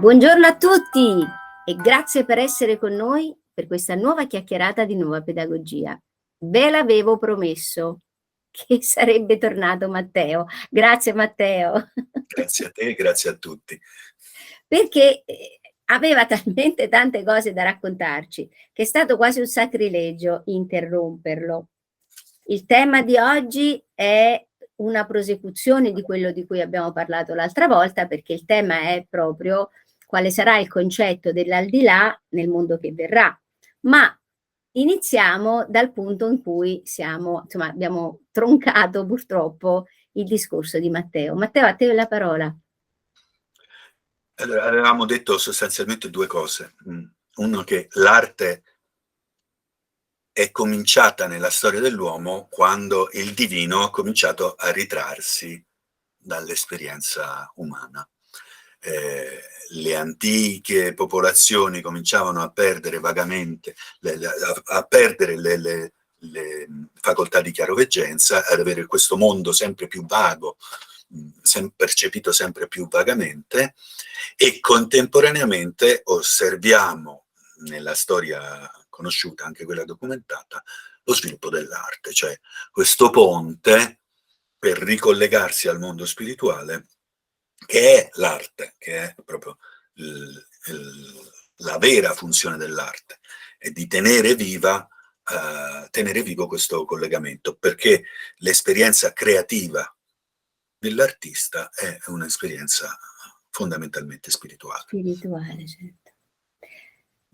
Buongiorno a tutti e grazie per essere con noi per questa nuova chiacchierata di Nuova Pedagogia. Ve l'avevo promesso che sarebbe tornato Matteo. Grazie Matteo. Grazie a te e grazie a tutti. Perché aveva talmente tante cose da raccontarci che è stato quasi un sacrilegio interromperlo. Il tema di oggi è una prosecuzione di quello di cui abbiamo parlato l'altra volta, perché il tema è proprio quale sarà il concetto dell'aldilà nel mondo che verrà. Ma iniziamo dal punto in cui abbiamo troncato purtroppo il discorso di Matteo. Matteo, a te la parola. Allora, avevamo detto sostanzialmente due cose. Uno, che l'arte è cominciata nella storia dell'uomo quando il divino ha cominciato a ritrarsi dall'esperienza umana. Le antiche popolazioni cominciavano a perdere vagamente, a perdere le facoltà di chiaroveggenza, ad avere questo mondo sempre più vago, percepito sempre più vagamente, e contemporaneamente osserviamo nella storia conosciuta, anche quella documentata, lo sviluppo dell'arte, cioè questo ponte per ricollegarsi al mondo spirituale, che è l'arte, che è proprio la vera funzione dell'arte, è di tenere vivo questo collegamento, perché l'esperienza creativa dell'artista è un'esperienza fondamentalmente spirituale. Spirituale, certo.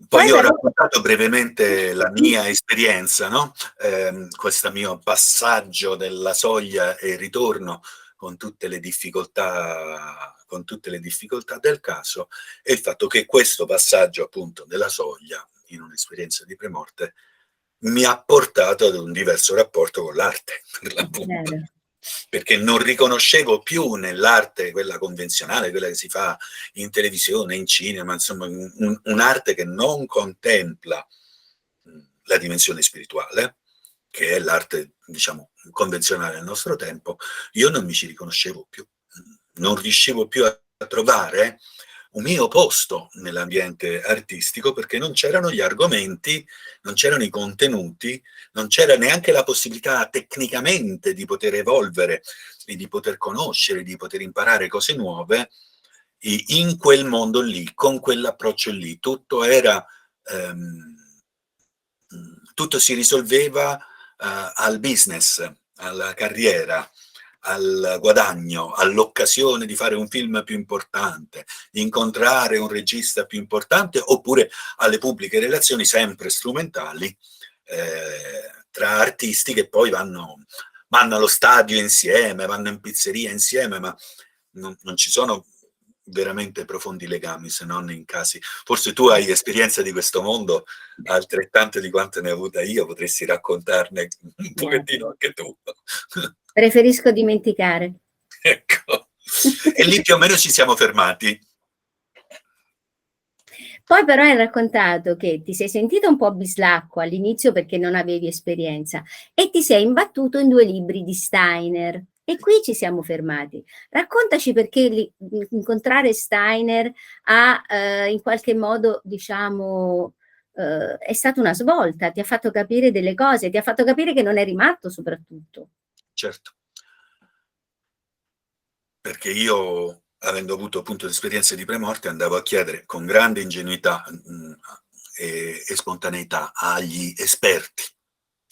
Poi io ho raccontato brevemente la mia esperienza, no? Questo mio passaggio della soglia e ritorno con tutte le difficoltà del caso, e il fatto che questo passaggio appunto della soglia in un'esperienza di premorte mi ha portato ad un diverso rapporto con l'arte, per l'appunto. Perché non riconoscevo più nell'arte, quella convenzionale, quella che si fa in televisione, in cinema, insomma, un'arte che non contempla la dimensione spirituale, che è l'arte, diciamo, convenzionale del nostro tempo. Io non mi ci riconoscevo più, non riuscivo più a trovare un mio posto nell'ambiente artistico, perché non c'erano gli argomenti, non c'erano i contenuti, non c'era neanche la possibilità tecnicamente di poter evolvere e di poter conoscere, di poter imparare cose nuove in quel mondo lì, con quell'approccio lì. Tutto si risolveva al business, alla carriera, al guadagno, all'occasione di fare un film più importante, di incontrare un regista più importante, oppure alle pubbliche relazioni sempre strumentali tra artisti che poi vanno allo stadio insieme, vanno in pizzeria insieme, ma non ci sono veramente profondi legami, se non in casi. Forse tu hai esperienza di questo mondo altrettante di quante ne ho avuta io, potresti raccontarne un pochettino anche tu. Preferisco dimenticare. Ecco, e lì più o meno ci siamo fermati. Poi però hai raccontato che ti sei sentita un po' bislacco all'inizio perché non avevi esperienza e ti sei imbattuto in 2 libri di Steiner. E qui ci siamo fermati. Raccontaci perché incontrare Steiner ha in qualche modo, diciamo, è stata una svolta, ti ha fatto capire delle cose, ti ha fatto capire che non eri matto soprattutto. Certo. Perché io, avendo avuto appunto esperienze di premorte, andavo a chiedere con grande ingenuità e spontaneità agli esperti,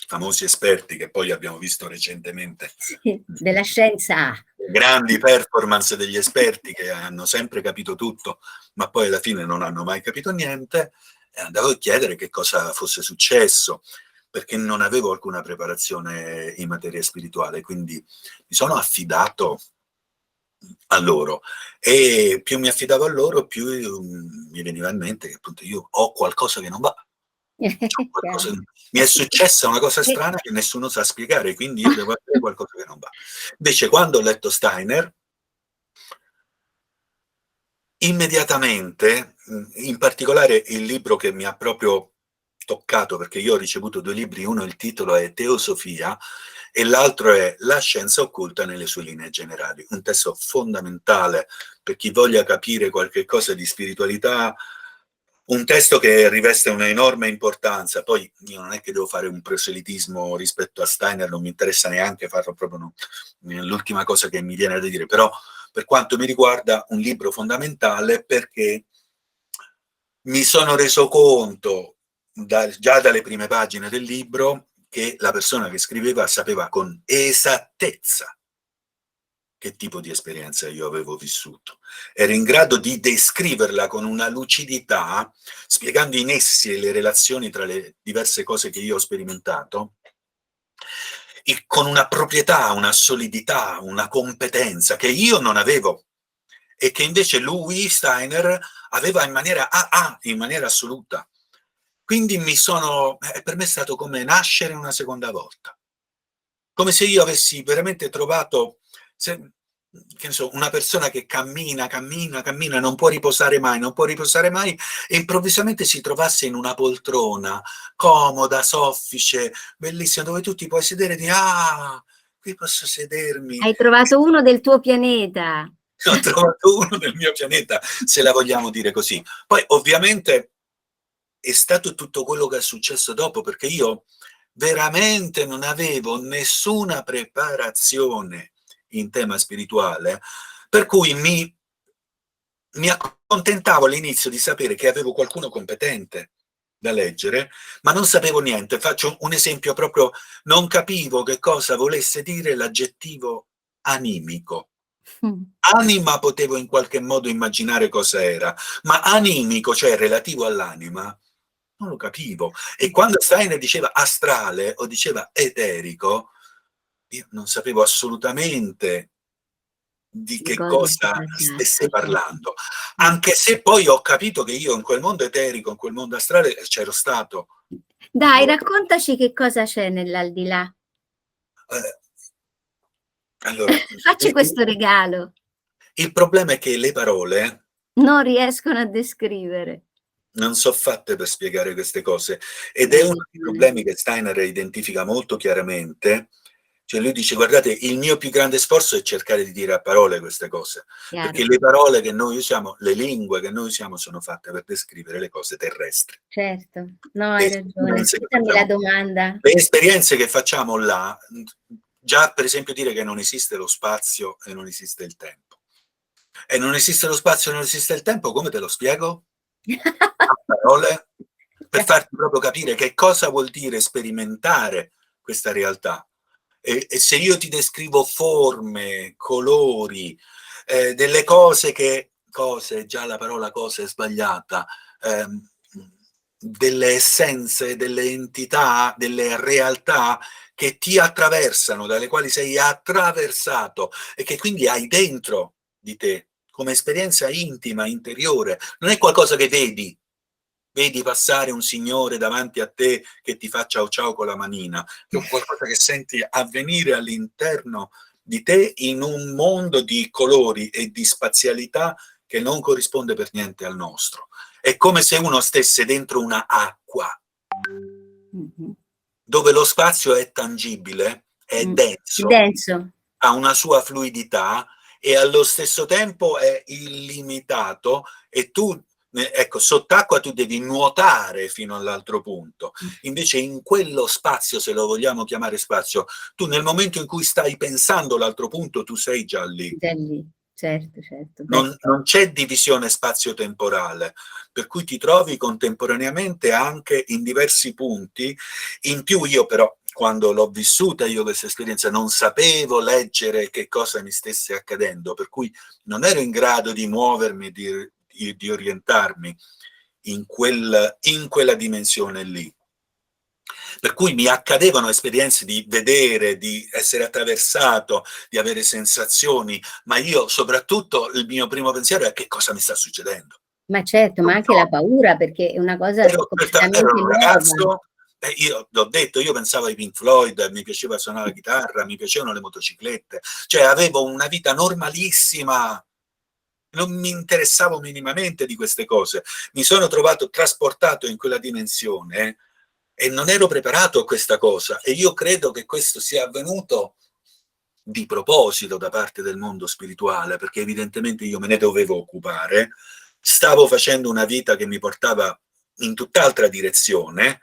famosi esperti che poi abbiamo visto recentemente. Sì, della scienza. Grandi performance degli esperti che hanno sempre capito tutto, ma poi alla fine non hanno mai capito niente, e andavo a chiedere che cosa fosse successo, perché non avevo alcuna preparazione in materia spirituale, quindi mi sono affidato a loro, e più mi affidavo a loro, più mi veniva in mente che appunto io ho qualcosa che non va. Mi è successa una cosa strana che nessuno sa spiegare, quindi io devo avere qualcosa che non va. Invece quando ho letto Steiner, immediatamente, in particolare il libro che mi ha proprio toccato, perché io ho ricevuto 2 libri, uno il titolo è Teosofia e l'altro è La scienza occulta nelle sue linee generali, un testo fondamentale per chi voglia capire qualche cosa di spiritualità, un testo che riveste una enorme importanza. Poi io non è che devo fare un proselitismo rispetto a Steiner, non mi interessa neanche farlo, proprio no, l'ultima cosa che mi viene da dire, però per quanto mi riguarda un libro fondamentale, perché mi sono reso conto già dalle prime pagine del libro che la persona che scriveva sapeva con esattezza che tipo di esperienza io avevo vissuto. Ero in grado di descriverla con una lucidità, spiegando i nessi e le relazioni tra le diverse cose che io ho sperimentato, e con una proprietà, una solidità, una competenza che io non avevo e che invece lui, Steiner, aveva in maniera in maniera assoluta. Quindi per me è stato come nascere una seconda volta. Come se io avessi veramente trovato, che ne so, una persona che cammina, non può riposare mai, e improvvisamente si trovasse in una poltrona comoda, soffice, bellissima, dove tu ti puoi sedere e dire: ah, qui posso sedermi. Hai trovato uno del tuo pianeta. Ho trovato uno del mio pianeta, se la vogliamo dire così. Poi ovviamente è stato tutto quello che è successo dopo, perché io veramente non avevo nessuna preparazione in tema spirituale, per cui mi accontentavo all'inizio di sapere che avevo qualcuno competente da leggere, ma non sapevo niente. Faccio un esempio proprio: non capivo che cosa volesse dire l'aggettivo animico. Anima potevo in qualche modo immaginare cosa era, ma animico, cioè relativo all'anima, non lo capivo. E quando Steiner diceva astrale o diceva eterico, io non sapevo assolutamente di che cosa stesse parlando, anche se poi ho capito che io in quel mondo eterico, in quel mondo astrale c'ero stato. Dai, raccontaci che cosa c'è nell'aldilà. Allora, Facci questo regalo. il problema è che le parole non riescono a descrivere. non so fatte per spiegare queste cose, ed è uno dei problemi che Steiner identifica molto chiaramente. Cioè lui dice: guardate, il mio più grande sforzo è cercare di dire a parole queste cose, perché le parole che noi usiamo, le lingue che noi usiamo, sono fatte per descrivere le cose terrestri. Certo, no, hai ragione. Scusami la domanda. Le esperienze che facciamo là, già per esempio dire che non esiste lo spazio e non esiste il tempo. E non esiste lo spazio e non esiste il tempo, come te lo spiego? A parole, per farti proprio capire che cosa vuol dire sperimentare questa realtà. E se io ti descrivo forme, colori, delle cose già la parola cosa è sbagliata, delle essenze, delle entità, delle realtà che ti attraversano, dalle quali sei attraversato e che quindi hai dentro di te come esperienza intima, interiore. Non è qualcosa che vedi passare un signore davanti a te che ti fa ciao ciao con la manina, è qualcosa che senti avvenire all'interno di te in un mondo di colori e di spazialità che non corrisponde per niente al nostro. È come se uno stesse dentro una acqua, dove lo spazio è tangibile, è denso, ha una sua fluidità e allo stesso tempo è illimitato, e tu, ecco, sott'acqua tu devi nuotare fino all'altro punto. Invece in quello spazio, se lo vogliamo chiamare spazio, tu nel momento in cui stai pensando l'altro punto, tu sei già lì. Già lì. Certo. Non c'è divisione spazio-temporale, per cui ti trovi contemporaneamente anche in diversi punti. In più io però, quando l'ho vissuta io questa esperienza, non sapevo leggere che cosa mi stesse accadendo, per cui non ero in grado di muovermi, di orientarmi in quella dimensione lì. Per cui mi accadevano esperienze di vedere, di essere attraversato, di avere sensazioni, ma io soprattutto il mio primo pensiero è: che cosa mi sta succedendo? Ma certo, ma anche la paura, perché è una cosa completamente ero un ragazzo, io l'ho detto, io pensavo ai Pink Floyd, mi piaceva suonare la chitarra, mi piacevano le motociclette, cioè avevo una vita normalissima, non mi interessavo minimamente di queste cose. Mi sono trovato trasportato in quella dimensione e non ero preparato a questa cosa, e io credo che questo sia avvenuto di proposito da parte del mondo spirituale, perché evidentemente io me ne dovevo occupare, stavo facendo una vita che mi portava in tutt'altra direzione,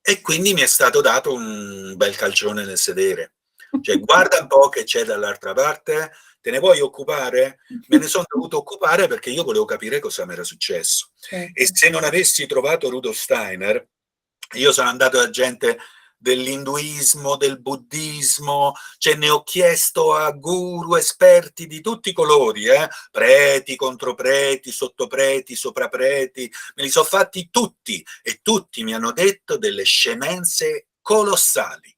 e quindi mi è stato dato un bel calcione nel sedere. Cioè, guarda un po' che c'è dall'altra parte, te ne vuoi occupare? Me ne sono dovuto occupare perché io volevo capire cosa mi era successo. E Certo. se non avessi trovato Rudolf Steiner, io sono andato da gente dell'induismo, del buddismo, cioè ne ho chiesto a guru, esperti di tutti i colori, preti, contropreti, sottopreti, soprapreti, me li sono fatti tutti, e tutti mi hanno detto delle scemenze colossali.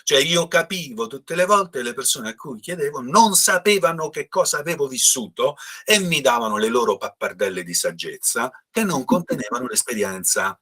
Cioè io capivo tutte le volte le persone a cui chiedevo non sapevano che cosa avevo vissuto, e mi davano le loro pappardelle di saggezza che non contenevano l'esperienza.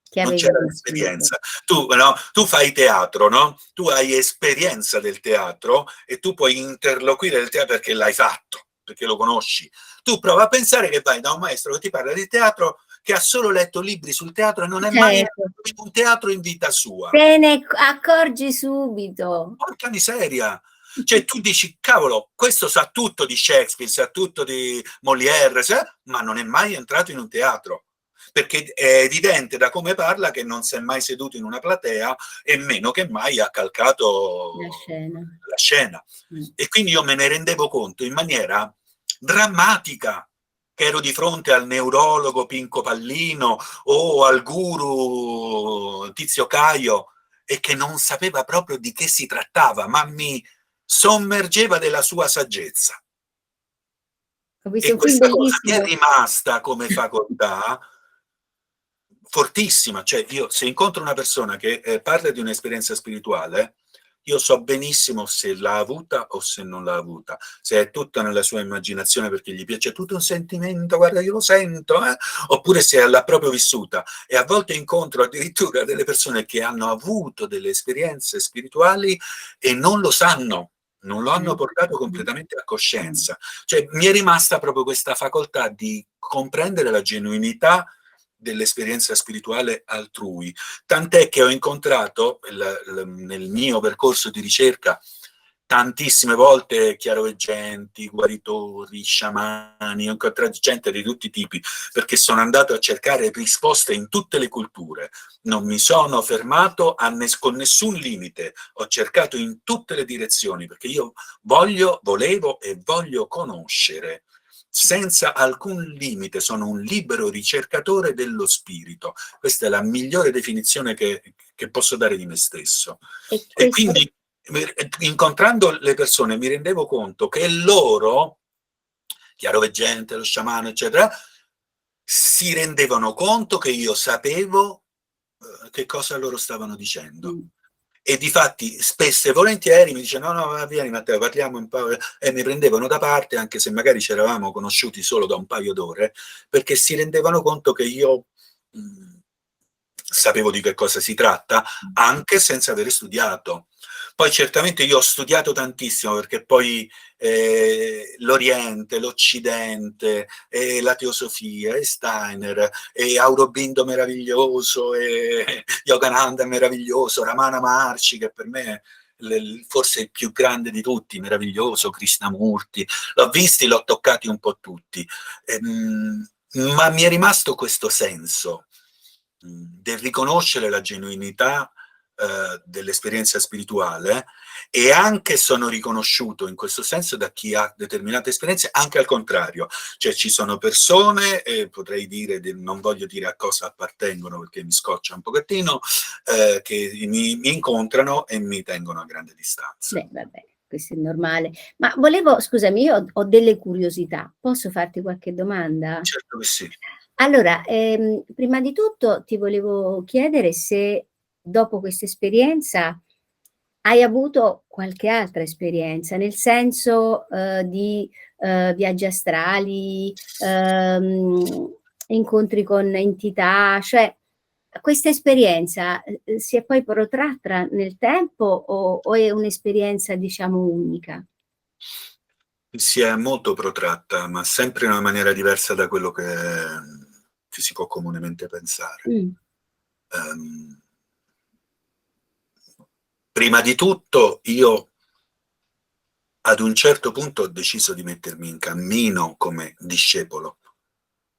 Che Non avevi c'era vissuto. l'esperienza. Tu, no? Tu fai teatro, no? Tu hai esperienza del teatro e tu puoi interloquire del teatro perché l'hai fatto, perché lo conosci. Tu prova a pensare che vai da un maestro che ti parla di teatro, che ha solo letto libri sul teatro e non è mai Certo. entrato in un teatro in vita sua. Te ne accorgi subito. Porca miseria! Cioè tu dici, cavolo, questo sa tutto di Shakespeare, sa tutto di Molière, ma non è mai entrato in un teatro. Perché è evidente da come parla che non si è mai seduto in una platea, e meno che mai ha calcato La scena. la scena. E quindi io me ne rendevo conto in maniera drammatica, che ero di fronte al neurologo Pinco Pallino o al guru Tizio Caio, e che non sapeva proprio di che si trattava, ma mi sommergeva della sua saggezza. Ho visto E un film questa cosa mi è bellissimo. rimasta come facoltà fortissima. Cioè io, se incontro una persona che parla di un'esperienza spirituale, io so benissimo se l'ha avuta o se non l'ha avuta, se è tutta nella sua immaginazione perché gli piace tutto un sentimento, guarda io lo sento, oppure se l'ha proprio vissuta. E a volte incontro addirittura delle persone che hanno avuto delle esperienze spirituali e non lo sanno, non lo hanno portato completamente a coscienza. Cioè mi è rimasta proprio questa facoltà di comprendere la genuinità dell'esperienza spirituale altrui, tant'è che ho incontrato nel mio percorso di ricerca tantissime volte chiaroveggenti, guaritori, sciamani, ho incontrato gente di tutti i tipi, perché sono andato a cercare risposte in tutte le culture, non mi sono fermato con nessun limite, ho cercato in tutte le direzioni, perché io volevo e voglio conoscere senza alcun limite, sono un libero ricercatore dello spirito. Questa è la migliore definizione che posso dare di me stesso. E E questo quindi, incontrando le persone, mi rendevo conto che loro, chiaroveggente, lo sciamano, eccetera, si rendevano conto che io sapevo che cosa loro stavano dicendo. E difatti spesso e volentieri mi dice no, vieni Matteo, parliamo un po', e mi prendevano da parte, anche se magari ci eravamo conosciuti solo da un paio d'ore, perché si rendevano conto che io sapevo di che cosa si tratta, anche senza aver studiato. Poi certamente io ho studiato tantissimo, perché poi l'Oriente, l'Occidente, la Teosofia, e Steiner, e Aurobindo meraviglioso, e Yogananda meraviglioso, Ramana Maharshi, che per me è forse il più grande di tutti, meraviglioso, Krishnamurti, l'ho visti, l'ho toccati un po' tutti, ma mi è rimasto questo senso del riconoscere la genuinità dell'esperienza spirituale, e anche sono riconosciuto in questo senso da chi ha determinate esperienze, anche al contrario. Cioè ci sono persone, potrei dire, non voglio dire a cosa appartengono perché mi scoccia un pochettino, che mi incontrano e mi tengono a grande distanza. Beh, vabbè, questo è normale. Ma volevo, scusami, io ho delle curiosità. Posso farti qualche domanda? Certo che sì. Allora, prima di tutto ti volevo chiedere se dopo questa esperienza hai avuto qualche altra esperienza, nel senso, di, viaggi astrali, incontri con entità, cioè questa esperienza, si è poi protratta nel tempo o è un'esperienza, diciamo, unica? Si è molto protratta, ma sempre in una maniera diversa da quello che si può comunemente pensare. Mh. Prima di tutto io ad un certo punto ho deciso di mettermi in cammino come discepolo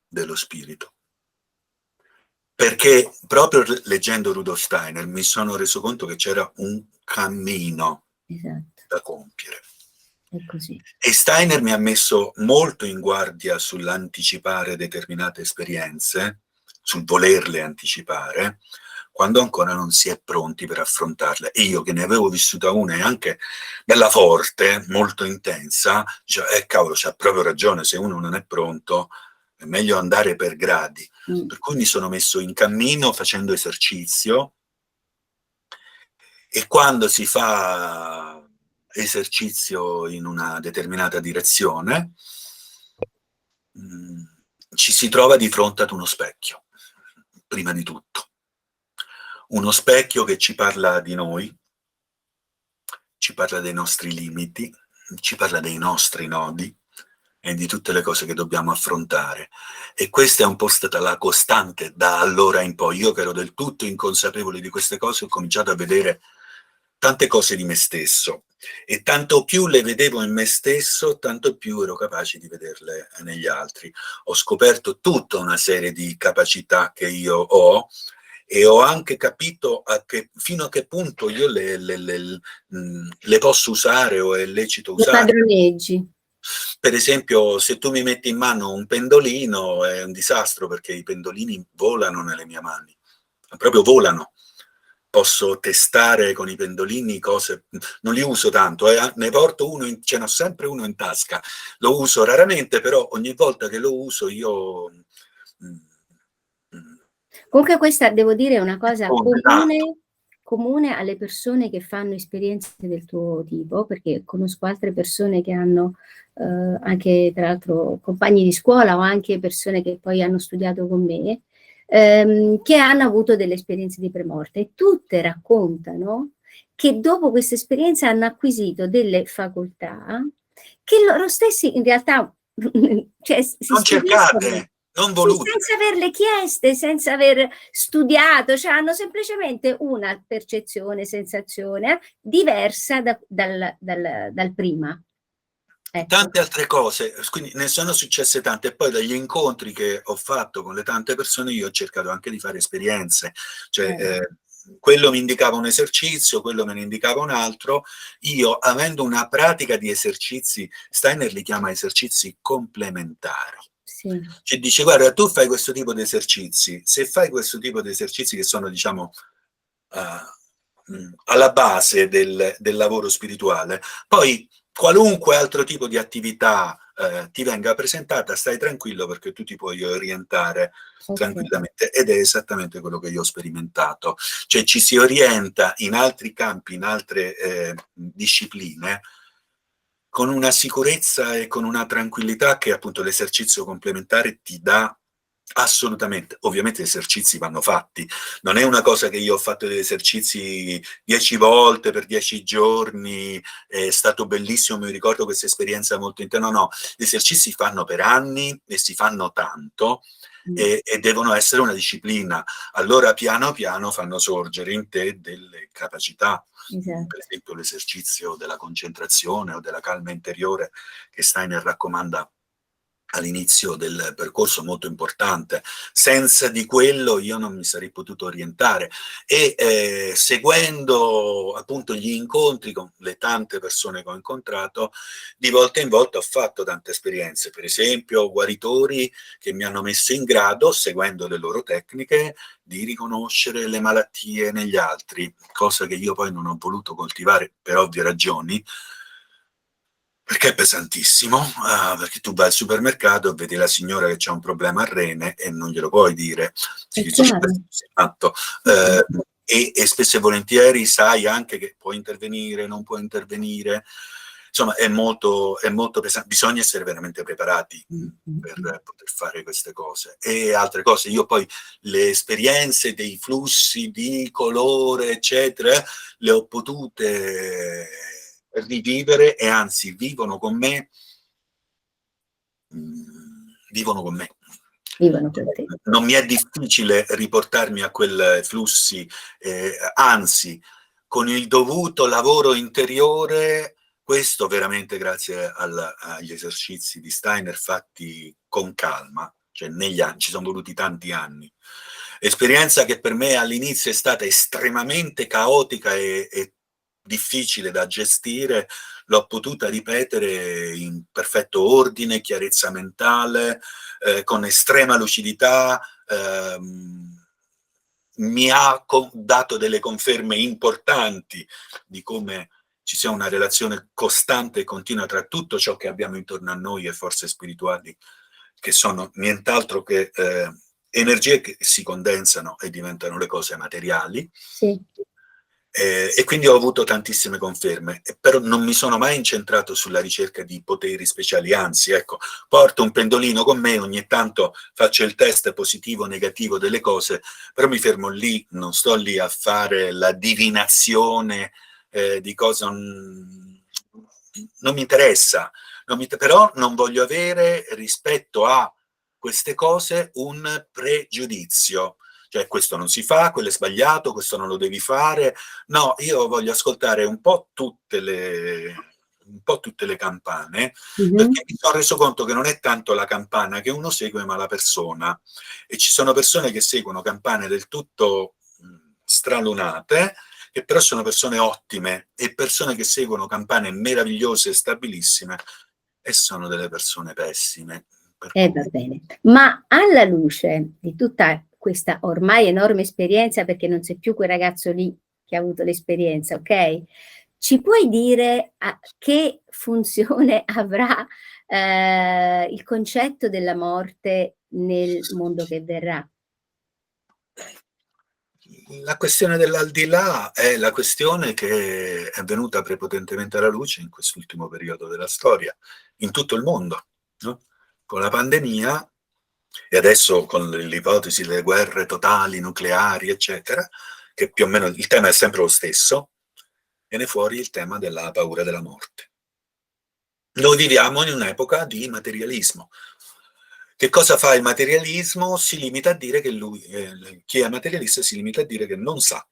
dello spirito, perché proprio leggendo Rudolf Steiner mi sono reso conto che c'era un cammino Esatto, da compiere. è così. E Steiner mi ha messo molto in guardia sull'anticipare determinate esperienze, sul volerle anticipare, quando ancora non si è pronti per affrontarle. E io che ne avevo vissuta una e anche bella forte, molto intensa, dicevo, cavolo, c'ha proprio ragione, se uno non è pronto è meglio andare per gradi. Per cui mi sono messo in cammino facendo esercizio, e quando si fa esercizio in una determinata direzione, ci si trova di fronte ad uno specchio, prima di tutto. Uno specchio che ci parla di noi, ci parla dei nostri limiti, ci parla dei nostri nodi e di tutte le cose che dobbiamo affrontare. E questa è un po' stata la costante da allora in poi. Io che ero del tutto inconsapevole di queste cose, ho cominciato a vedere tante cose di me stesso, e tanto più le vedevo in me stesso, tanto più ero capace di vederle negli altri. Ho scoperto tutta una serie di capacità che io ho, e ho anche capito fino a che punto io le posso usare o è lecito Le usare. padroneggi. Per esempio, se tu mi metti in mano un pendolino è un disastro, perché i pendolini volano nelle mie mani, proprio volano. Posso testare con i pendolini cose, non li uso tanto, ne porto uno, ce n'ho sempre uno in tasca, lo uso raramente, però ogni volta che lo uso io... Comunque questa, devo dire, è una cosa tanto. comune alle persone che fanno esperienze del tuo tipo, perché conosco altre persone che hanno anche, tra l'altro, compagni di scuola o anche persone che poi hanno studiato con me, che hanno avuto delle esperienze di premorte, e tutte raccontano che dopo questa esperienza hanno acquisito delle facoltà che loro stessi in realtà cioè, si Non spediscono. cercate, non Sì, volute. senza averle chieste, senza aver studiato, cioè hanno semplicemente una percezione, sensazione diversa dal prima. Ecco. Tante altre cose, quindi ne sono successe tante, e poi dagli incontri che ho fatto con le tante persone io ho cercato anche di fare esperienze, cioè quello mi indicava un esercizio, quello me ne indicava un altro. Io, avendo una pratica di esercizi, Steiner li chiama esercizi complementari. Sì. Cioè dice, guarda, tu fai questo tipo di esercizi, se fai questo tipo di esercizi che sono, diciamo, alla base del lavoro spirituale, poi qualunque altro tipo di attività ti venga presentata, stai tranquillo, perché tu ti puoi orientare tranquillamente. Ed è esattamente quello che io ho sperimentato. Cioè ci si orienta in altri campi, in altre discipline, con una sicurezza e con una tranquillità che appunto l'esercizio complementare ti dà. Assolutamente, ovviamente gli esercizi vanno fatti, non è una cosa che io ho fatto degli esercizi 10 volte per 10 giorni, è stato bellissimo, mi ricordo questa esperienza molto intensa, no, gli esercizi si fanno per anni e si fanno tanto, e devono essere una disciplina, allora piano piano fanno sorgere in te delle capacità. Esatto. Per esempio l'esercizio della concentrazione o della calma interiore che Steiner raccomanda all'inizio del percorso, molto importante. Senza di quello io non mi sarei potuto orientare, e seguendo appunto gli incontri con le tante persone che ho incontrato, di volta in volta ho fatto tante esperienze, per esempio guaritori che mi hanno messo in grado, seguendo le loro tecniche, di riconoscere le malattie negli altri, cosa che io poi non ho voluto coltivare per ovvie ragioni, perché è pesantissimo, perché tu vai al supermercato e vedi la signora che ha un problema al rene e non glielo puoi dire, ti dice sei matto. E spesso e volentieri sai anche che può intervenire, non può intervenire, insomma è molto pesante, bisogna essere veramente preparati per poter fare queste cose. E altre cose, io poi le esperienze dei flussi di colore, eccetera, le ho potute rivivere, e anzi vivono con me. Vivono con me. Non mi è difficile riportarmi a quei flussi, anzi, con il dovuto lavoro interiore, questo veramente grazie agli esercizi di Steiner fatti con calma, cioè negli anni, ci sono voluti tanti anni. Esperienza che per me all'inizio è stata estremamente caotica e difficile da gestire, l'ho potuta ripetere in perfetto ordine, chiarezza mentale, con estrema lucidità, mi ha dato delle conferme importanti di come ci sia una relazione costante e continua tra tutto ciò che abbiamo intorno a noi e forze spirituali, che sono nient'altro che energie che si condensano e diventano le cose materiali. Sì. E quindi ho avuto tantissime conferme, però non mi sono mai incentrato sulla ricerca di poteri speciali, anzi, ecco, porto un pendolino con me, ogni tanto faccio il test positivo o negativo delle cose, però mi fermo lì, non sto lì a fare la divinazione di cose, non mi interessa, però non voglio avere rispetto a queste cose un pregiudizio. Cioè questo non si fa, quello è sbagliato, questo non lo devi fare. No, io voglio ascoltare un po' tutte le campane, perché mi sono reso conto che non è tanto la campana che uno segue, ma la persona. E ci sono persone che seguono campane del tutto stralunate, che però sono persone ottime, e persone che seguono campane meravigliose e stabilissime, e sono delle persone pessime. Va bene. Ma alla luce di tutta questa ormai enorme esperienza, perché non sei più quel ragazzo lì che ha avuto l'esperienza, ok? Ci puoi dire che funzione avrà il concetto della morte nel mondo che verrà? La questione dell'aldilà è la questione che è venuta prepotentemente alla luce in quest'ultimo periodo della storia, in tutto il mondo, no? Con la pandemia e adesso con l'ipotesi delle guerre totali, nucleari, eccetera, che più o meno il tema è sempre lo stesso, viene fuori il tema della paura della morte. Noi viviamo in un'epoca di materialismo. Che cosa fa il materialismo? Si limita a dire che chi è materialista si limita a dire che non sa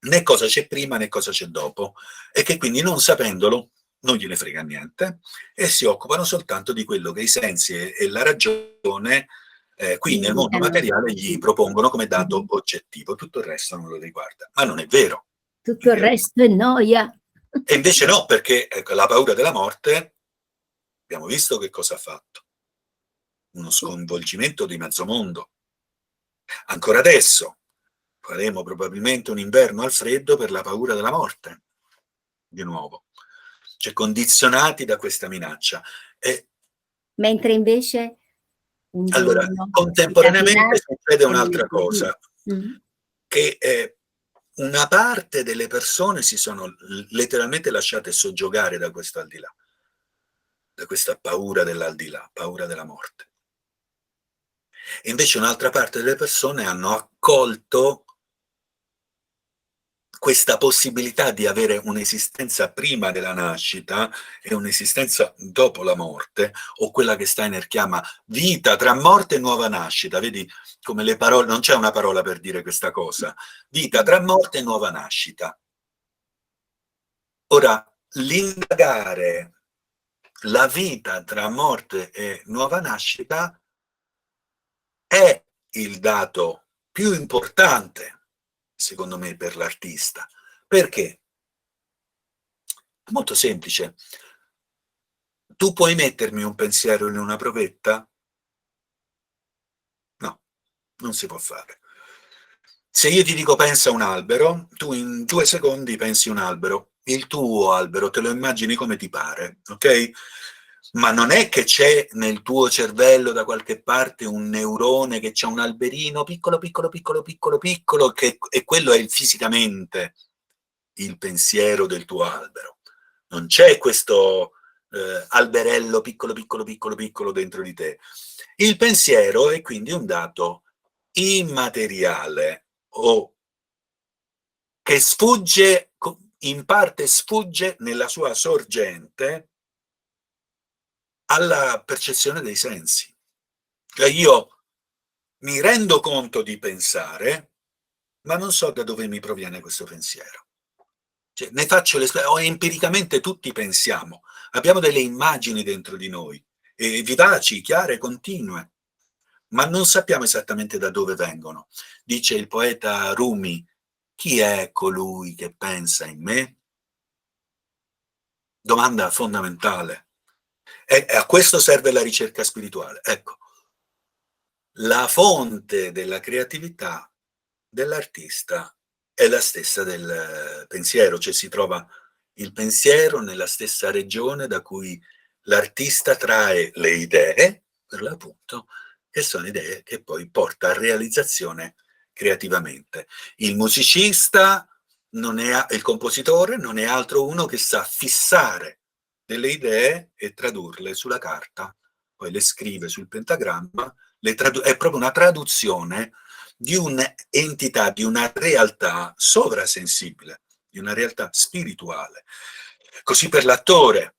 né cosa c'è prima né cosa c'è dopo, e che quindi non sapendolo non gliene frega niente e si occupano soltanto di quello che i sensi e la ragione qui nel mondo materiale gli propongono come dato oggettivo, tutto il resto non lo riguarda. Ma non è vero. Tutto il resto è noia. E invece no, perché la paura della morte, abbiamo visto che cosa ha fatto. Uno sconvolgimento di mezzo mondo. Ancora adesso faremo probabilmente un inverno al freddo per la paura della morte, di nuovo. Cioè condizionati da questa minaccia. Mentre invece un allora, giorno contemporaneamente succede un'altra cosa, Mm. che una parte delle persone si sono letteralmente lasciate soggiogare da questo aldilà, da questa paura dell'aldilà, paura della morte. E invece un'altra parte delle persone hanno accolto questa possibilità di avere un'esistenza prima della nascita e un'esistenza dopo la morte, o quella che Steiner chiama vita tra morte e nuova nascita. Vedi come le parole, non c'è una parola per dire questa cosa, vita tra morte e nuova nascita. Ora, l'indagare la vita tra morte e nuova nascita è il dato più importante, secondo me, per l'artista. Perché? Molto semplice. Tu puoi mettermi un pensiero in una provetta? No, non si può fare. Se io ti dico pensa a un albero, tu in 2 secondi pensi un albero. Il tuo albero te lo immagini come ti pare, ok? Ma non è che c'è nel tuo cervello da qualche parte un neurone che c'ha un alberino piccolo, piccolo, piccolo, piccolo, piccolo, e quello è fisicamente il pensiero del tuo albero. Non c'è questo alberello piccolo, piccolo, piccolo, piccolo dentro di te. Il pensiero è quindi un dato immateriale o che sfugge, in parte sfugge nella sua sorgente alla percezione dei sensi. Cioè io mi rendo conto di pensare, ma non so da dove mi proviene questo pensiero. Cioè, ne faccio o empiricamente tutti pensiamo, abbiamo delle immagini dentro di noi, vivaci, chiare, continue, ma non sappiamo esattamente da dove vengono. Dice il poeta Rumi: chi è colui che pensa in me? Domanda fondamentale. E a questo serve la ricerca spirituale. Ecco, la fonte della creatività dell'artista è la stessa del pensiero, cioè si trova il pensiero nella stessa regione da cui l'artista trae le idee, per l'appunto, che sono idee che poi porta a realizzazione creativamente. Il musicista il compositore non è altro uno che sa fissare delle idee e tradurle sulla carta, poi le scrive sul pentagramma, è proprio una traduzione di un'entità, di una realtà sovrasensibile, di una realtà spirituale. Così per l'attore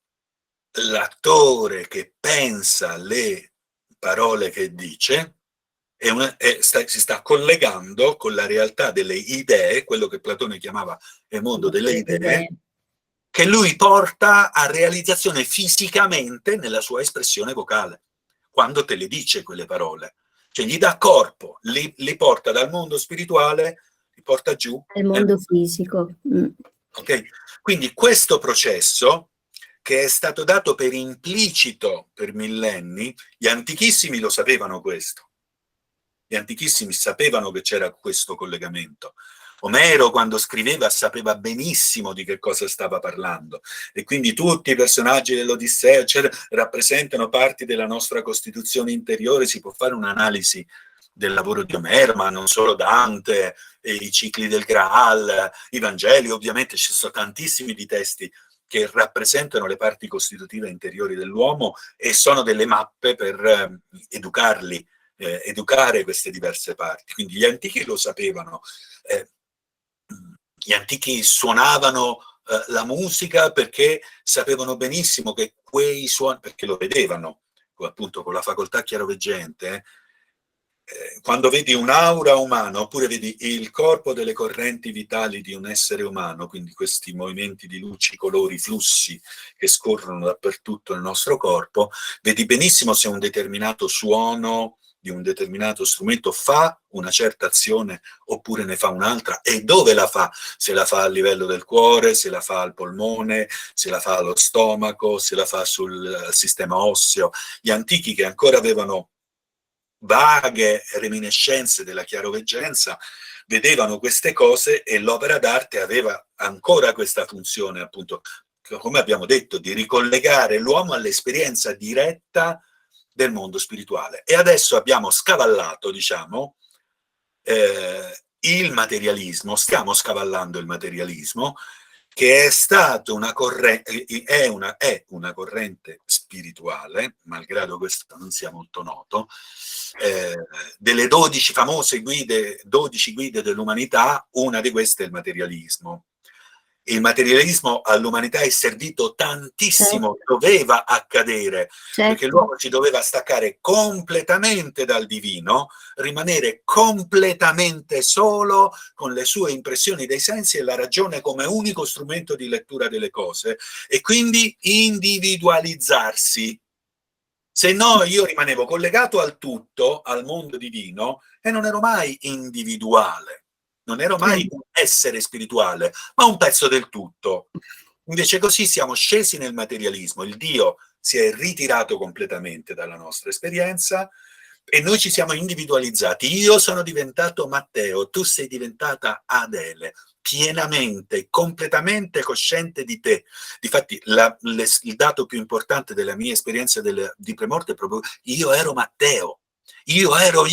che pensa le parole che dice si sta collegando con la realtà delle idee, quello che Platone chiamava il mondo delle idee, che lui porta a realizzazione fisicamente nella sua espressione vocale, quando te le dice quelle parole. Cioè gli dà corpo, li porta dal mondo spirituale, li porta giù al mondo fisico. Okay? Quindi questo processo, che è stato dato per implicito per millenni, gli antichissimi lo sapevano questo. Gli antichissimi sapevano che c'era questo collegamento. Omero, quando scriveva, sapeva benissimo di che cosa stava parlando, e quindi tutti i personaggi dell'Odissea rappresentano parti della nostra costituzione interiore. Si può fare un'analisi del lavoro di Omero, ma non solo Dante, i cicli del Graal, i Vangeli, ovviamente ci sono tantissimi di testi che rappresentano le parti costitutive interiori dell'uomo e sono delle mappe per educare queste diverse parti. Quindi gli antichi lo sapevano. Gli antichi suonavano la musica perché sapevano benissimo che quei suoni, perché lo vedevano, appunto con la facoltà chiaroveggente, quando vedi un'aura umana oppure vedi il corpo delle correnti vitali di un essere umano, quindi questi movimenti di luci, colori, flussi che scorrono dappertutto nel nostro corpo, vedi benissimo se un determinato suono di un determinato strumento fa una certa azione oppure ne fa un'altra, e dove la fa, se la fa a livello del cuore, se la fa al polmone, se la fa allo stomaco, se la fa sul sistema osseo. Gli antichi, che ancora avevano vaghe reminiscenze della chiaroveggenza, vedevano queste cose, e l'opera d'arte aveva ancora questa funzione, appunto, come abbiamo detto, di ricollegare l'uomo all'esperienza diretta del mondo spirituale. E adesso abbiamo scavallato, diciamo, il materialismo, stiamo scavallando il materialismo, che è stato è una corrente spirituale, malgrado questo non sia molto noto, delle 12 famose guide, 12 guide dell'umanità, una di queste è il materialismo. Il materialismo all'umanità è servito tantissimo, doveva accadere, perché l'uomo si doveva staccare completamente dal divino, rimanere completamente solo con le sue impressioni dei sensi e la ragione come unico strumento di lettura delle cose, e quindi individualizzarsi. Se no, io rimanevo collegato al tutto, al mondo divino, e non ero mai individuale. Non ero mai un essere spirituale, ma un pezzo del tutto. Invece così siamo scesi nel materialismo, il Dio si è ritirato completamente dalla nostra esperienza e noi ci siamo individualizzati. Io sono diventato Matteo, tu sei diventata Adele, pienamente, completamente cosciente di te. Difatti il dato più importante della mia esperienza di premorte è proprio: io ero Matteo, io ero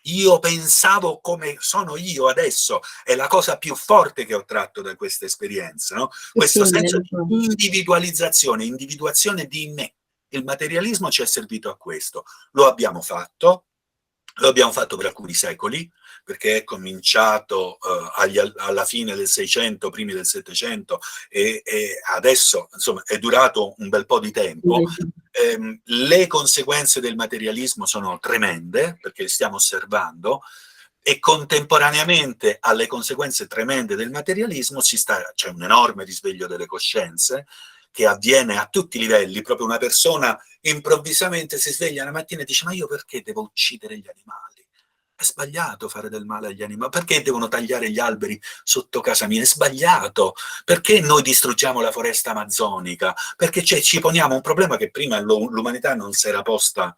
io pensavo come sono io adesso. È la cosa più forte che ho tratto da questa esperienza, no? Questo senso di individuazione di me. Il materialismo ci è servito a questo. Lo abbiamo fatto per alcuni secoli, perché è cominciato alla fine del 600, primi del 700, e adesso, insomma, è durato un bel po' di tempo. Le conseguenze del materialismo sono tremende, perché stiamo osservando, e contemporaneamente alle conseguenze tremende del materialismo c'è un enorme risveglio delle coscienze che avviene a tutti i livelli. Proprio una persona improvvisamente si sveglia la mattina e dice: ma io perché devo uccidere gli animali? È sbagliato fare del male agli animali. Perché devono tagliare gli alberi sotto casa mia? È sbagliato. Perché noi distruggiamo la foresta amazzonica? Perché ci poniamo un problema che prima l'umanità non si era posta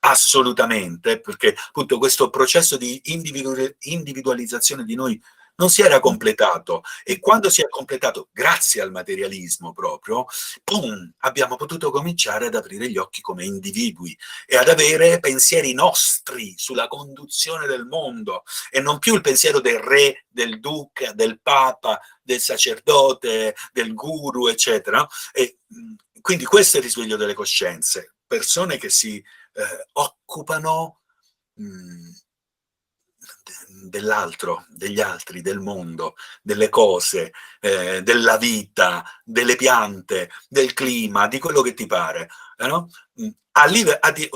assolutamente, perché appunto questo processo di individualizzazione di noi non si era completato, e quando si è completato grazie al materialismo proprio, boom, abbiamo potuto cominciare ad aprire gli occhi come individui e ad avere pensieri nostri sulla conduzione del mondo, e non più il pensiero del re, del duca, del papa, del sacerdote, del guru, eccetera. E quindi questo è il risveglio delle coscienze, persone che si occupano dell'altro, degli altri, del mondo, delle cose, della vita, delle piante, del clima, di quello che ti pare, no?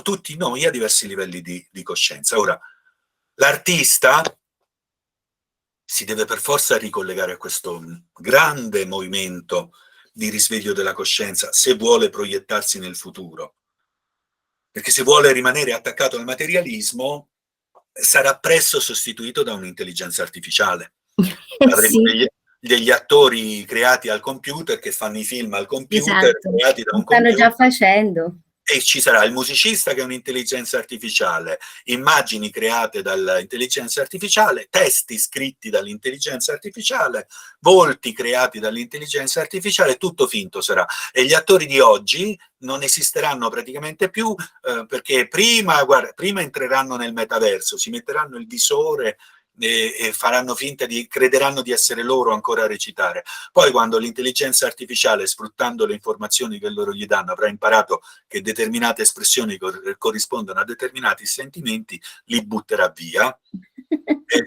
Tutti noi a diversi livelli di coscienza. Ora, l'artista si deve per forza ricollegare a questo grande movimento di risveglio della coscienza se vuole proiettarsi nel futuro. Perché se vuole rimanere attaccato al materialismo, sarà presto sostituito da un'intelligenza artificiale. Avremo Sì, degli attori creati al computer che fanno i film al computer, esatto, creati da lo un stanno già computer, facendo. e ci sarà il musicista che è un'intelligenza artificiale, immagini create dall'intelligenza artificiale, testi scritti dall'intelligenza artificiale, volti creati dall'intelligenza artificiale, tutto finto sarà. E gli attori di oggi non esisteranno praticamente più, perché prima entreranno nel metaverso, si metteranno il visore e faranno finta crederanno di essere loro ancora a recitare. Poi quando l'intelligenza artificiale, sfruttando le informazioni che loro gli danno, avrà imparato che determinate espressioni corrispondono a determinati sentimenti, li butterà via e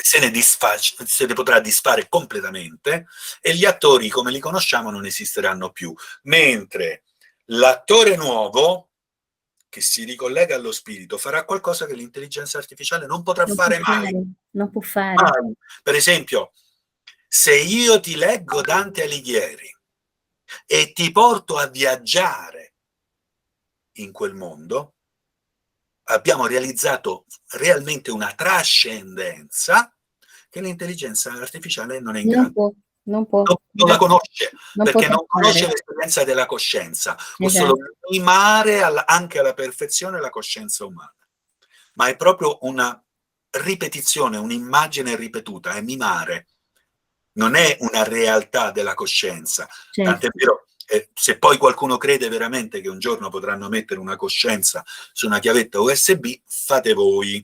se ne potrà disfare completamente, e gli attori come li conosciamo non esisteranno più, mentre l'attore nuovo che si ricollega allo spirito farà qualcosa che l'intelligenza artificiale non potrà Non può fare mai. fare, non può fare. Mai. Per esempio, se io ti leggo Dante Alighieri e ti porto a viaggiare in quel mondo, abbiamo realizzato realmente una trascendenza che l'intelligenza artificiale non è in Non grado. può, non può, Non la conosce, non perché potrà non conosce fare. l'esperienza della coscienza, può solo Esatto. mimare anche alla perfezione la coscienza umana. Ma è proprio una ripetizione, un'immagine ripetuta, è mimare, non è una realtà della coscienza. Tant'è Certo. vero, se poi qualcuno crede veramente che un giorno potranno mettere una coscienza su una chiavetta USB, fate voi.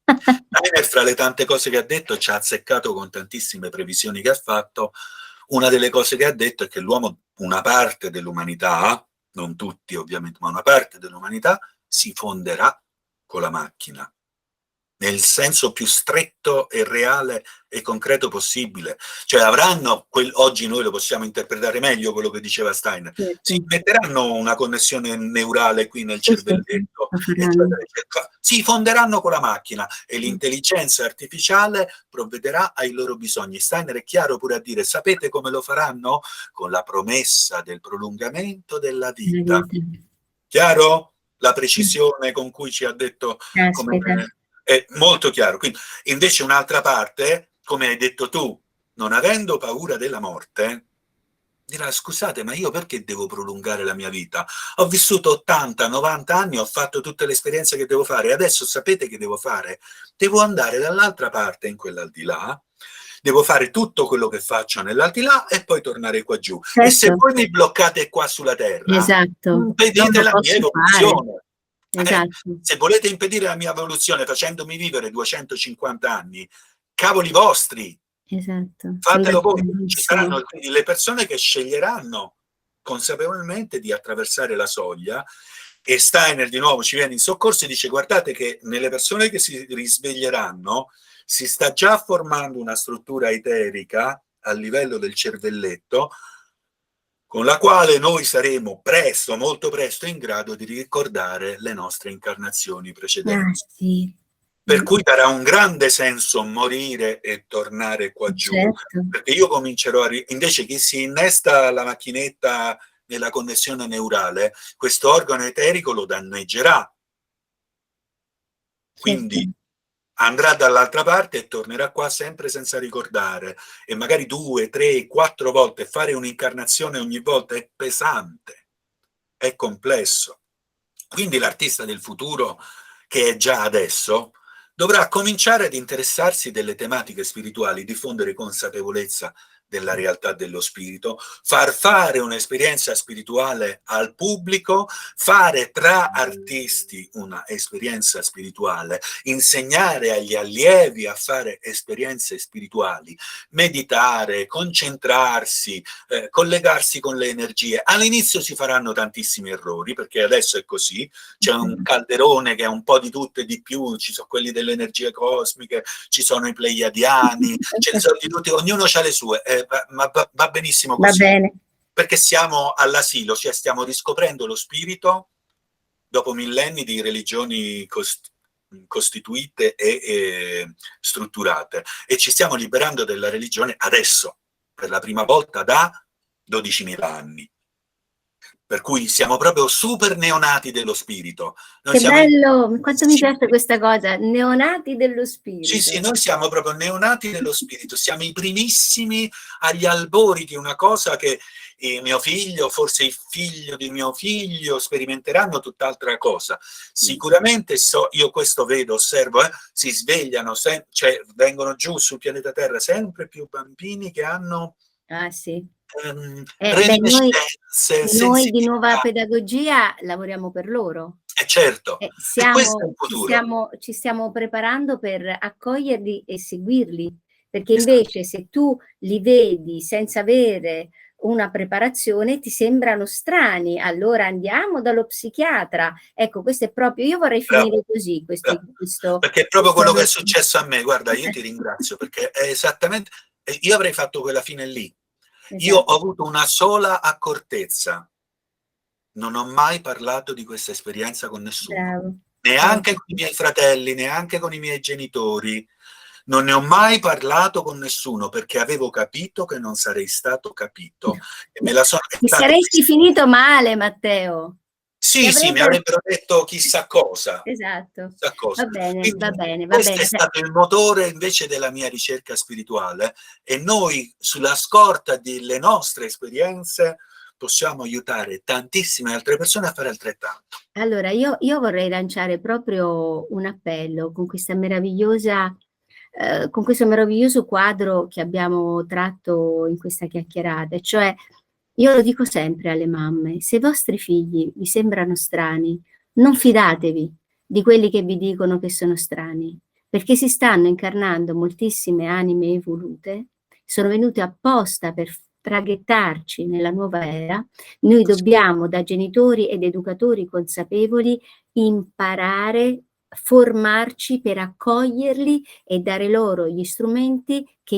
Steiner, fra le tante cose che ha detto, ci ha azzeccato con tantissime previsioni che ha fatto. Una delle cose che ha detto è che l'uomo, una parte dell'umanità, non tutti ovviamente, ma una parte dell'umanità si fonderà con la macchina, nel senso più stretto e reale e concreto possibile. Cioè oggi noi lo possiamo interpretare meglio quello che diceva Steiner, Certo. si metteranno una connessione neurale qui nel Sì, sì, sì, cervelletto, lo faranno. eccetera, eccetera. Si fonderanno con la macchina e l'intelligenza artificiale provvederà ai loro bisogni. Steiner è chiaro pure a dire: sapete come lo faranno? Con la promessa del prolungamento della La vita. vita. Chiaro? La precisione con cui ci ha detto come Caspita. è molto chiaro. Quindi, invece un'altra parte, come hai detto tu, non avendo paura della morte, dirà: scusate, ma io perché devo prolungare la mia vita? Ho vissuto 80, 90 anni, ho fatto tutte le esperienze che devo fare, adesso sapete che devo fare? Devo andare dall'altra parte, in quell'aldilà, devo fare tutto quello che faccio nell'aldilà e poi tornare qua giù. E se Certo, voi mi bloccate qua sulla terra, esatto. Non impedite lo la mia posso fare. evoluzione. Esatto. Se volete impedire la mia evoluzione facendomi vivere 250 anni, cavoli vostri, Esatto. Son fatelo voi. Ci d'accordissimo. saranno quindi le persone che sceglieranno consapevolmente di attraversare la soglia, e Steiner di nuovo ci viene in soccorso e dice: guardate che nelle persone che si risveglieranno si sta già formando una struttura eterica a livello del cervelletto, con la quale noi saremo presto, molto presto, in grado di ricordare le nostre incarnazioni Ah, precedenti. sì. Per cui darà un grande senso morire e tornare qua giù, certo. perché io comincerò invece che si innesta la macchinetta nella connessione neurale, questo organo eterico lo danneggerà. Certo. Quindi andrà dall'altra parte e tornerà qua sempre senza ricordare, e magari 2, 3, 4 volte. Fare un'incarnazione ogni volta è pesante, è complesso. Quindi l'artista del futuro, che è già adesso, dovrà cominciare ad interessarsi delle tematiche spirituali, diffondere consapevolezza della realtà dello spirito, far fare un'esperienza spirituale al pubblico, fare tra artisti una esperienza spirituale, insegnare agli allievi a fare esperienze spirituali, meditare, concentrarsi, collegarsi con le energie. All'inizio si faranno tantissimi errori, perché adesso è così, c'è un calderone che è un po' di tutto e di più, ci sono quelli delle energie cosmiche, ci sono i pleiadiani, ce ne sono di tutti, ognuno ha le sue, ma va benissimo Va così, bene. perché siamo all'asilo, cioè stiamo riscoprendo lo spirito dopo millenni di religioni costituite e strutturate, e ci stiamo liberando della religione adesso, per la prima volta da 12.000 anni. Per cui siamo proprio super neonati dello spirito. Noi Che siamo bello, quanto mi sì, piace questa cosa, neonati dello sì, spirito. noi siamo proprio neonati dello spirito, siamo i primissimi agli albori di una cosa che mio figlio, forse il figlio di mio figlio, sperimenteranno tutt'altra cosa. Sicuramente io questo vedo, osservo, si svegliano, cioè vengono giù sul pianeta Terra sempre più bambini che hanno Ah sì. Beh, reminiscenze, noi di Nuova sensibilità. Pedagogia lavoriamo per loro. Certo, e questo è il futuro. Ci stiamo preparando per accoglierli e seguirli, perché Esatto. invece se tu li vedi senza avere una preparazione ti sembrano strani, allora andiamo dallo psichiatra. Ecco, questo è proprio, io vorrei Bravo, finire così bravo. questo Perché è proprio quello che è successo a me. Guarda, io ti ringrazio, perché è esattamente, io avrei fatto quella fine lì. Io ho Esatto, avuto una sola accortezza: non ho mai parlato di questa esperienza con nessuno, bravo, neanche bravo. con i miei fratelli, neanche con i miei genitori. Non ne ho mai parlato con nessuno, perché avevo capito che non sarei stato capito, e me la sono è Ti stato saresti finito male, Matteo. Ti sì, mi avrebbero... avrebbero detto chissà cosa, Esatto, chissà cosa. va bene, Quindi va bene, va questo bene. è stato il motore invece della mia ricerca spirituale, e noi sulla scorta delle nostre esperienze possiamo aiutare tantissime altre persone a fare altrettanto. Allora, io vorrei lanciare proprio un appello con questa meravigliosa, con questo meraviglioso quadro che abbiamo tratto in questa chiacchierata, cioè io lo dico sempre alle mamme, se i vostri figli vi sembrano strani, non fidatevi di quelli che vi dicono che sono strani, perché si stanno incarnando moltissime anime evolute, sono venute apposta per traghettarci nella nuova era. Noi dobbiamo, da genitori ed educatori consapevoli, imparare, formarci per accoglierli e dare loro gli strumenti che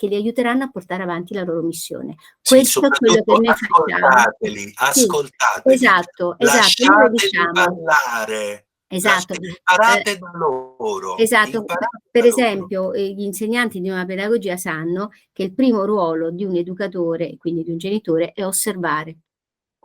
li aiuteranno a portare avanti la loro missione. Sì, Questo è quello che soprattutto noi facciamo. ascoltateli, Sì, ascoltateli, esatto, esatto, noi lo lasciateli diciamo. parlare, Esatto. imparate da loro, Esatto. imparate Per da loro. esempio, gli insegnanti di una pedagogia sanno che il primo ruolo di un educatore, quindi di un genitore, è osservare.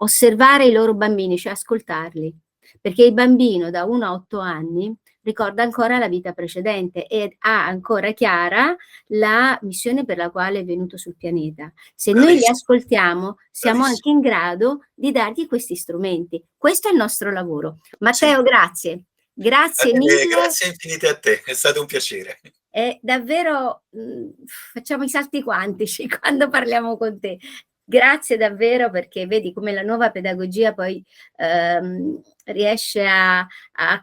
Osservare i loro bambini, cioè ascoltarli. Perché il bambino da 1 a 8 anni ricorda ancora la vita precedente e ha ancora chiara la missione per la quale è venuto sul pianeta. Se noi li Bravissimo, ascoltiamo, siamo bravissimo. anche in grado di dargli questi strumenti. Questo è il nostro lavoro. Sì. Matteo, grazie. Grazie mille. Grazie infinite a te, è stato un piacere. È davvero, facciamo i salti quantici quando parliamo con te. Grazie davvero, perché vedi come la nuova pedagogia poi riesce a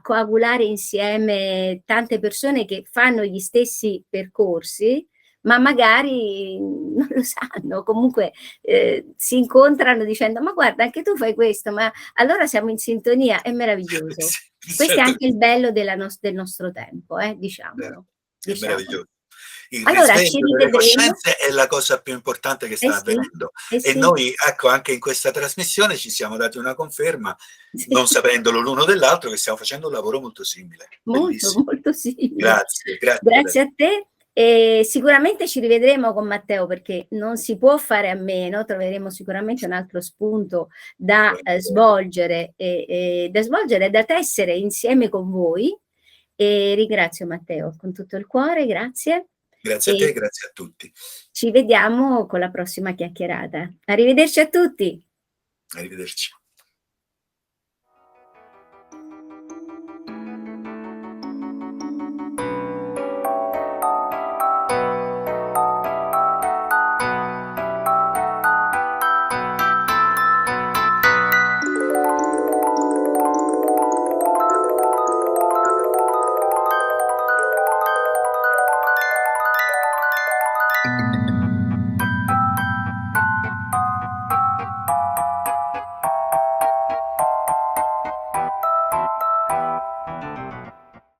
coagulare insieme tante persone che fanno gli stessi percorsi, ma magari non lo sanno, comunque si incontrano dicendo ma guarda anche tu fai questo, ma allora siamo in sintonia, è meraviglioso. Sì, Questo è certo anche che il bello del nostro tempo, è diciamolo, è diciamolo. meraviglioso. Il Allora ci risveglio delle rivedremo. coscienze è la cosa più importante che Eh sta sì, avvenendo eh e sì, noi, ecco, anche in questa trasmissione ci siamo dati una conferma, non sì, sapendolo l'uno dell'altro, che stiamo facendo un lavoro molto simile. molto, Bellissimo. molto simile. Grazie, grazie Grazie a te e sicuramente ci rivedremo con Matteo perché non si può fare a meno, troveremo sicuramente un altro spunto da svolgere e da svolgere e da tessere insieme con voi. E ringrazio Matteo con tutto il cuore, grazie. Grazie a te, E grazie a tutti. ci vediamo con la prossima chiacchierata. Arrivederci a tutti. Arrivederci.